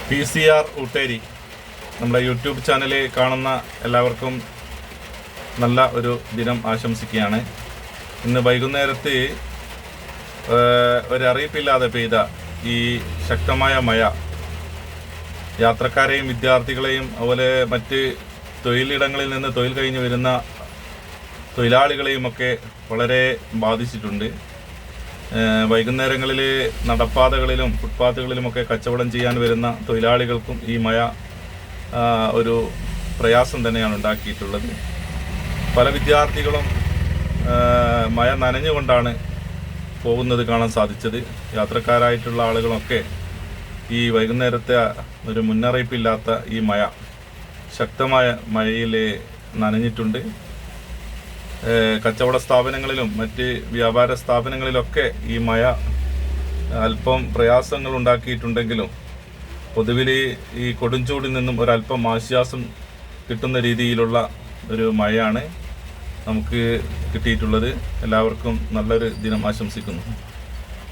PCR Ootteri നമ്മുടെ YouTube channel കാണുന്ന എല്ലാവർക്കും നല്ല ഒരു ദിനം ആശംസിക്കുകയാണ്. ഇന്ന് വൈകുന്നേരത്ത് ഒരറിയിപ്പില്ലാതെ പെയ്ത ഈ ശക്തമായ മഴ യാത്രക്കാരെയും വിദ്യാർത്ഥികളെയും അതുപോലെ മറ്റ് തൊഴിലിടങ്ങളിൽ നിന്ന് തൊഴിൽ കഴിഞ്ഞ് വരുന്ന തൊഴിലാളികളെയുമൊക്കെ വളരെ ബാധിച്ചിട്ടുണ്ട്. വൈകുന്നേരങ്ങളിൽ നടപ്പാതകളിലും ഫുട്പാത്തുകളിലുമൊക്കെ കച്ചവടം ചെയ്യാൻ വരുന്ന തൊഴിലാളികൾക്കും ഈ മഴ ഒരു പ്രയാസം തന്നെയാണ് ഉണ്ടാക്കിയിട്ടുള്ളത്. പല വിദ്യാർത്ഥികളും മഴ നനഞ്ഞുകൊണ്ടാണ് പോകുന്നത് കാണാൻ സാധിച്ചത്. യാത്രക്കാരായിട്ടുള്ള ആളുകളൊക്കെ ഈ വൈകുന്നേരത്തെ ഒരു മുന്നറിയിപ്പില്ലാത്ത ഈ മഴ, ശക്തമായ മഴയിൽ നനഞ്ഞിട്ടുണ്ട്. കച്ചവട സ്ഥാപനങ്ങളിലും മറ്റ് വ്യാപാര സ്ഥാപനങ്ങളിലൊക്കെ ഈ മഴ അല്പം പ്രയാസങ്ങൾ ഉണ്ടാക്കിയിട്ടുണ്ടെങ്കിലും പൊതുവിൽ ഈ കൊടുംചൂടിൽ നിന്നും ഒരല്പം ആശ്വാസം കിട്ടുന്ന രീതിയിലുള്ള ഒരു മഴയാണ് നമുക്ക് കിട്ടിയിട്ടുള്ളത്. എല്ലാവർക്കും നല്ലൊരു ദിനം ആശംസിക്കുന്നു.